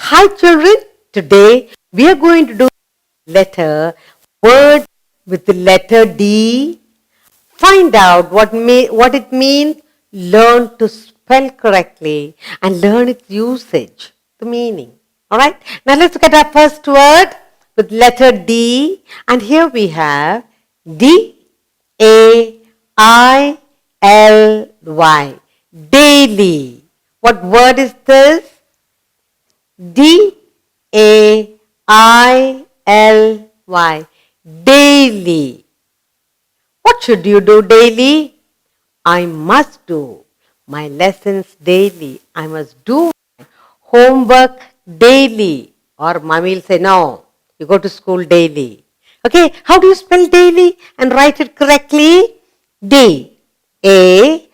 Hi children, today we are going to do word with the letter D. Find out what it means, learn to spell correctly and learn its usage, the meaning. Alright, now let's look at our first word with letter D, and here we have D-A-I-L-Y, daily. What word is this? D-A-I-L-Y, daily. What should you do daily? I must do my lessons daily. I must do my homework daily. Or mommy will say, no, you go to school daily. Okay, how do you spell daily and write it correctly? D-A-I-L-Y,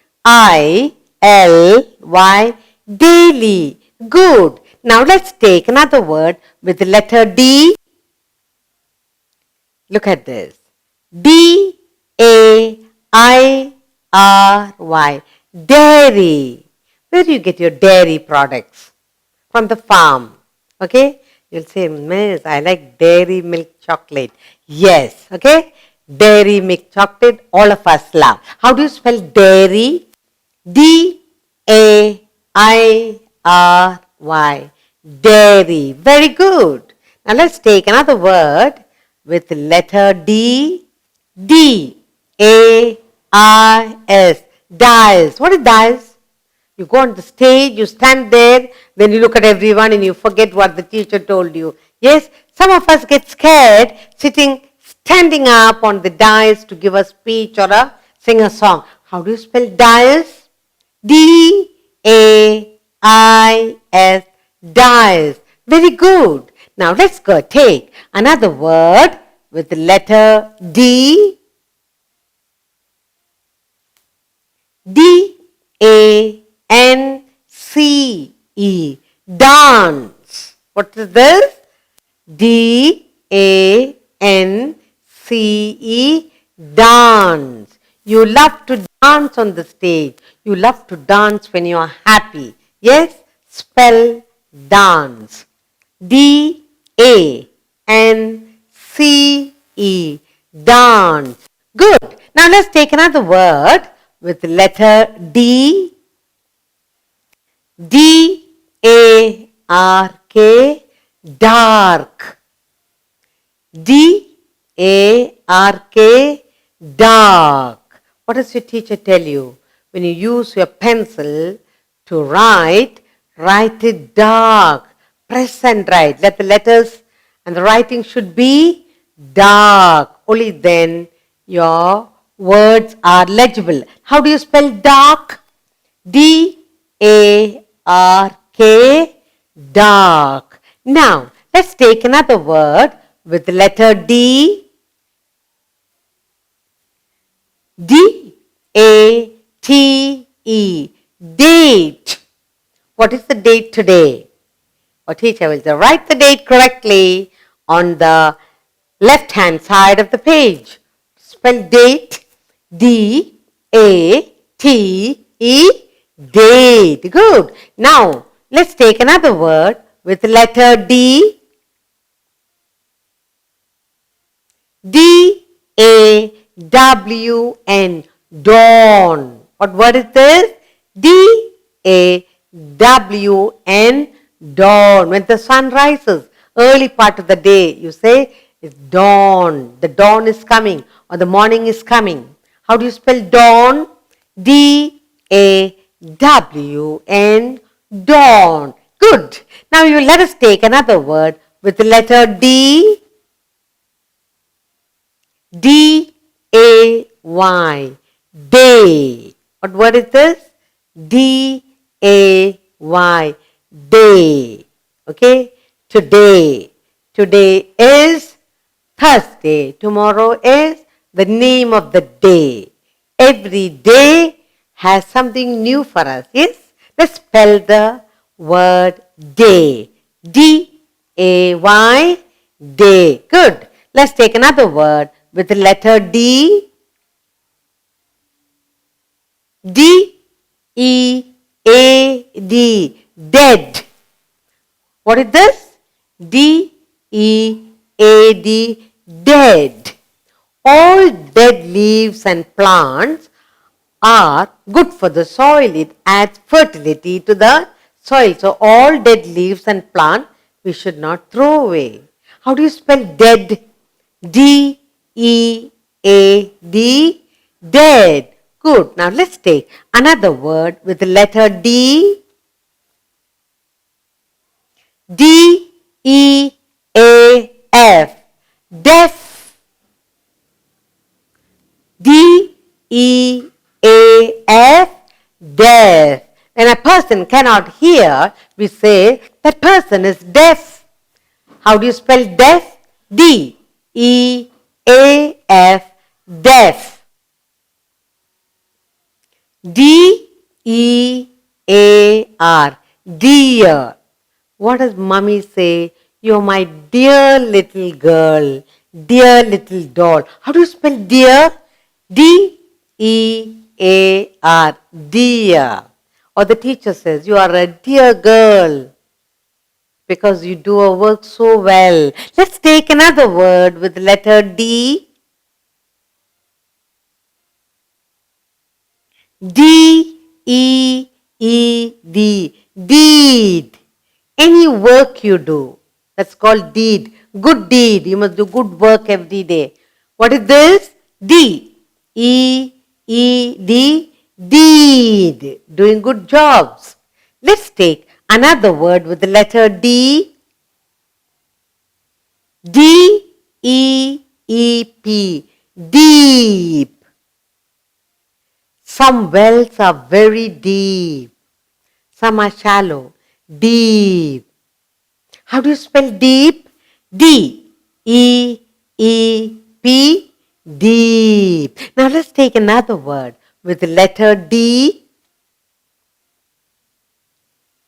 daily. Good. Now let's take another word with the letter D. Look at this. D-A-I-R-Y, dairy. Where do you get your dairy products? From the farm. Okay? You'll say, Miss, I like dairy milk chocolate. Yes. Okay? Dairy milk chocolate, all of us love. How do you spell dairy? D-A-I-R-Y, dairy. Very good. Now let's take another word with the letter D. D-A-I-S, dais. What is dais? You go on the stage, you stand there, then you look at everyone and you forget what the teacher told you. Yes, some of us get scared standing up on the dais to give a speech or sing a song. How do you spell dais? D-A-I-S, dais. Very good. Now let's go take another word with the letter D. D-A-N-C-E, dance. What is this? D-A-N-C-E, dance. You love to dance on the stage. You love to dance when you are happy. Yes? Spell dance. D-A-N-C-E, dance. Good. Now let's take another word with the letter D. D-A-R-K, dark. D-A-R-K, dark. What does your teacher tell you? When you use your pencil to write it dark. Press and write. Let the letters and the writing should be dark. Only then your words are legible. How do you spell dark? D-A-R-K, dark. Now, let's take another word with the letter D. D-A-T-E, date. What is the date today? Our teacher will say, write the date correctly on the left-hand side of the page. Spell date, D-A-T-E, date. Good. Now, let's take another word with the letter D. D-A-W-N, dawn. What word is this? D-A-W-N, dawn. When the sun rises, early part of the day, you say it's dawn. The dawn is coming or the morning is coming. How do you spell dawn? D-A-W-N, dawn. Good. Now you let us take another word with the letter D. D-A-Y, day. What word is this? D-A-Y, day. Okay? Today. Today is Thursday. Tomorrow is the name of the day. Every day has something new for us. Yes? Let's spell the word day. D-A-Y, day. Good. Let's take another word with the letter D. D-E-A-D, dead. What is this? D-E-A-D, dead. All dead leaves and plants are good for the soil. It adds fertility to the soil. So all dead leaves and plants we should not throw away. How do you spell dead? D-E-A-D, dead. Good. Now let's take another word with the letter D. D-E-A-F, deaf. D-E-A-F, deaf. When a person cannot hear, we say that person is deaf. How do you spell deaf? D-E-A-F, deaf. D-E-A-R, dear. What does mommy say? You're my dear little girl, dear little doll. How do you spell dear? D-E-A-R, dear. Or the teacher says, you are a dear girl because you do your work so well. Let's take another word with the letter D. D-E-E-D, deed. Any work you do, that's called deed. Good deed. You must do good work every day. What is this? D-E-E-D, deed. Doing good jobs. Let's take another word with the letter D. D-E-E-P, deep. Some wells are very deep. Some are shallow. Deep. How do you spell deep? D-E-E-P, deep. Now let's take another word with the letter D.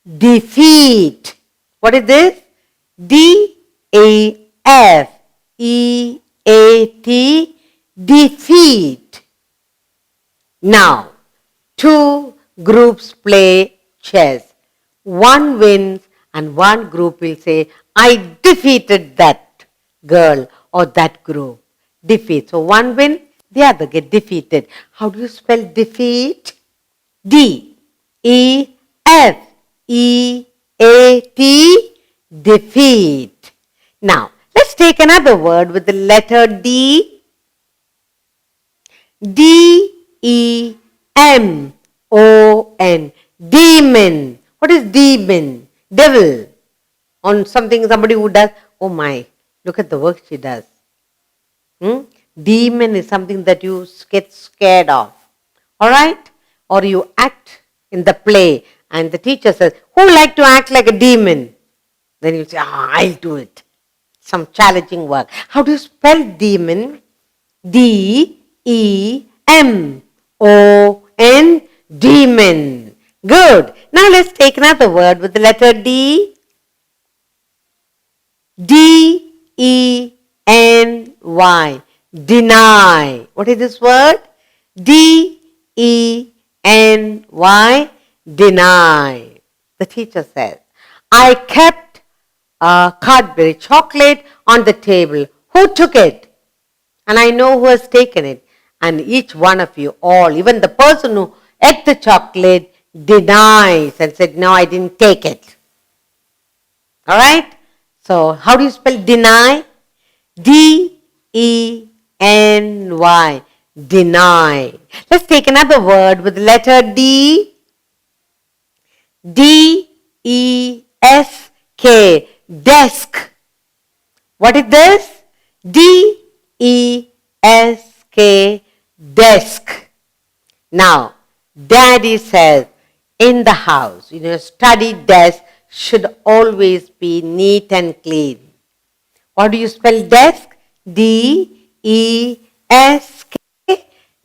Defeat. What is this? D-A-F-E-A-T, defeat. Now, two groups play chess. One wins and one group will say, I defeated that girl or that group. Defeat. So one win, the other get defeated. How do you spell defeat? D-E-F-E-A-T, defeat. Now, let's take another word with the letter D. D-E-M-O-N, demon. What is demon? Devil. On something somebody who does, oh my, look at the work she does. Demon is something that you get scared of. Alright? Or you act in the play and the teacher says, who would like to act like a demon? Then you say, I'll do it. Some challenging work. How do you spell demon? D-E-M-O-N, demon. Good. Now let's take another word with the letter D. D-E-N-Y, deny. What is this word? D-E-N-Y, deny. The teacher says, I kept a Cadbury chocolate on the table. Who took it? And I know who has taken it. And each one of you, all, even the person who ate the chocolate, denies and said, no, I didn't take it. Alright? So, how do you spell deny? D-E-N-Y, deny. Let's take another word with the letter D. D-E-S-K, desk. What is this? D-E-S-K, desk. Now, Daddy says, in the house, study desk should always be neat and clean. What do you spell desk? D-E-S-K,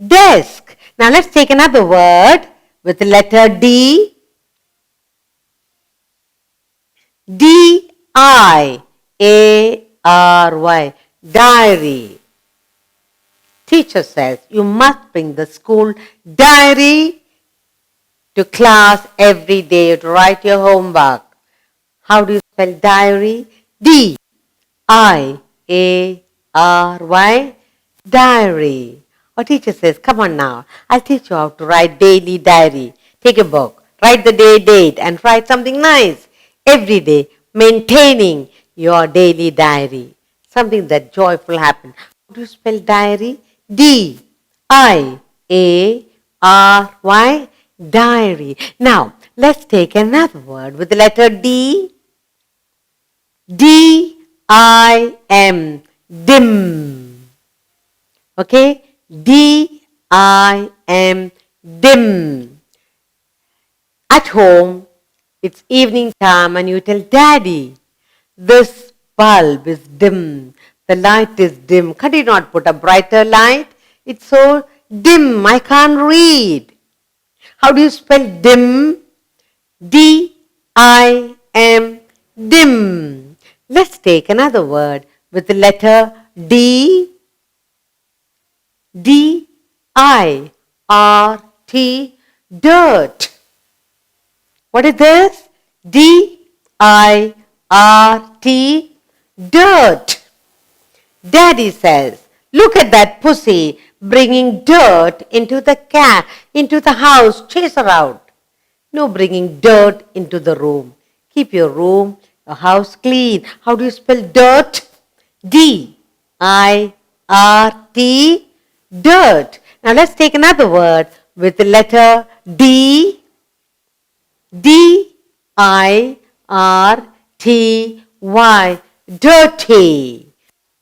desk. Now let's take another word with the letter D. D-I-A-R-Y, diary. Teacher says you must bring the school diary to class every day to write your homework. How do you spell diary? D-I-A-R-Y, diary. Our teacher says, come on now, I'll teach you how to write daily diary. Take a book, write the day, date, and write something nice every day, maintaining your daily diary. Something that joyful happen. How do you spell diary? D-I-A-R-Y, diary. Now, let's take another word with the letter D. D-I-M, dim. Okay? D-I-M, dim. At home, it's evening time and you tell Daddy, this bulb is dim. The light is dim. Could you not put a brighter light? It's so dim, I can't read. How do you spell dim? D-I-M, dim. Let's take another word with the letter D. D-I-R-T, dirt. What is this? D-I-R-T, dirt. Daddy says, look at that pussy bringing dirt into the house. Chase her out. No bringing dirt into the room. Keep your room, your house clean. How do you spell dirt? D-I-R-T, dirt. Now let's take another word with the letter D. D-I-R-T-Y, dirty.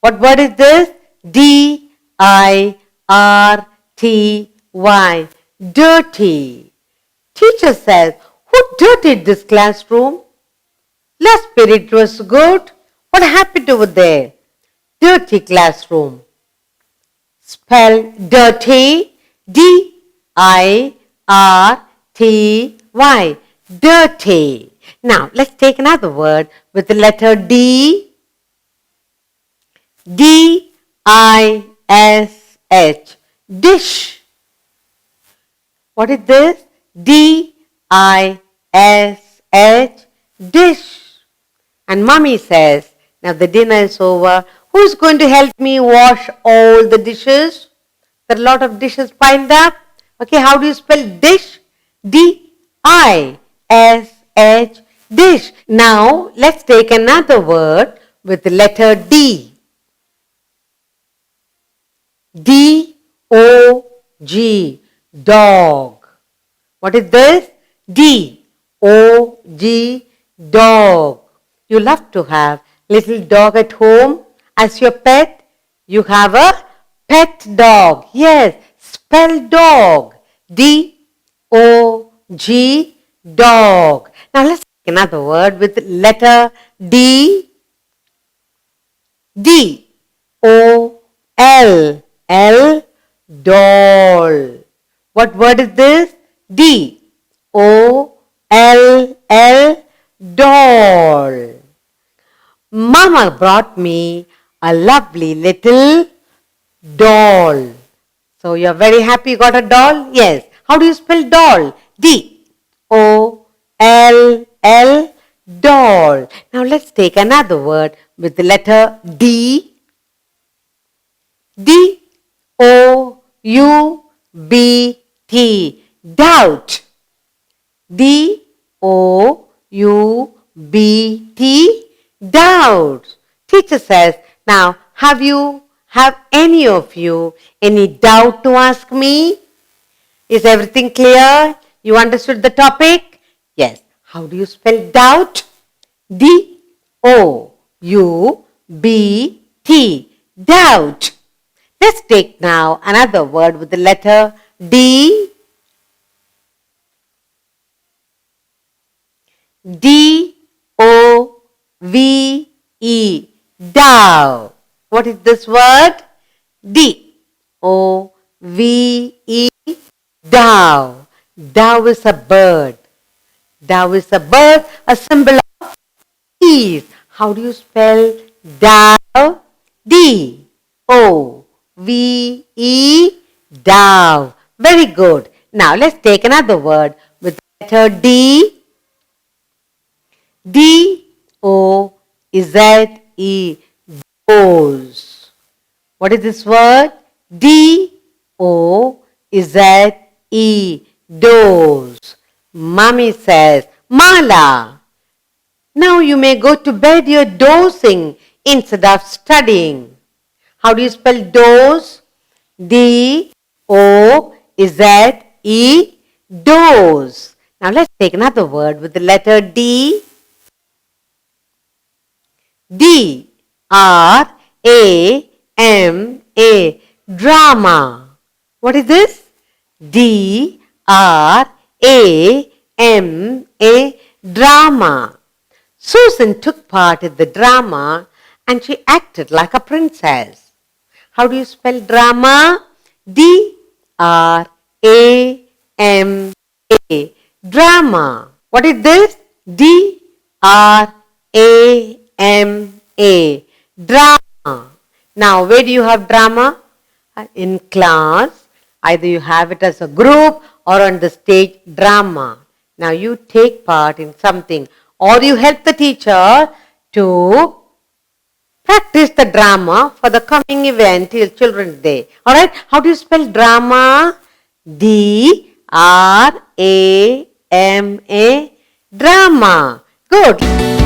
What word is this? D-I-R-T-Y, dirty. Teacher says, who dirtied this classroom? Last period was good. What happened over there? Dirty classroom. Spell dirty. D-I-R-T-Y, dirty. Now, let's take another word with the letter D. D-I-S-H, dish. What is this? D-I-S-H, dish. And mommy says, now the dinner is over. Who's going to help me wash all the dishes? There are a lot of dishes piled up. Okay, how do you spell dish? D-I-S-H, dish. Now, let's take another word with the letter D. D-O-G, dog. What is this? D-O-G, dog. You love to have little dog at home as your pet. You have a pet dog. Yes, spell dog. D-O-G, dog. Now let's take another word with letter D. D-O-L, L, doll. What word is this? D-O-L-L, doll. Mama brought me a lovely little doll. So you're very happy you got a doll? Yes. How do you spell doll? D-O-L-L, doll. Now let's take another word with the letter D. D-O-U-B-T, doubt. D-O-U-B-T, doubt. Teacher says, now have any of you any doubt to ask me? Is everything clear? You understood the topic? Yes. How do you spell doubt? D-O-U-B-T, doubt. Let's take now another word with the letter D. D-O-V-E, dow. What is this word? D-O-V-E, dow. Dow is a bird. Dow is a bird, a symbol of peace. How do you spell dow? D-O-V-E, dow. Very good. Now let's take another word with the letter D. D-O-Z-E, doze. What is this word? D-O-Z-E, doze. Mommy says, Mala. Now you may go to bed, you're dozing instead of studying. How do you spell doze? D-O-Z-E, doze. Now let's take another word with the letter D. D-R-A-M-A, drama. What is this? D-R-A-M-A, drama. Susan took part in the drama and she acted like a princess. How do you spell drama? D-R-A-M-A, drama. What is this? D-R-A-M-A, drama. Now, where do you have drama? In class. Either you have it as a group or on the stage, drama. Now, you take part in something or you help the teacher to practice the drama for the coming event till Children's Day. Alright, how do you spell drama? D-R-A-M-A, drama. Good.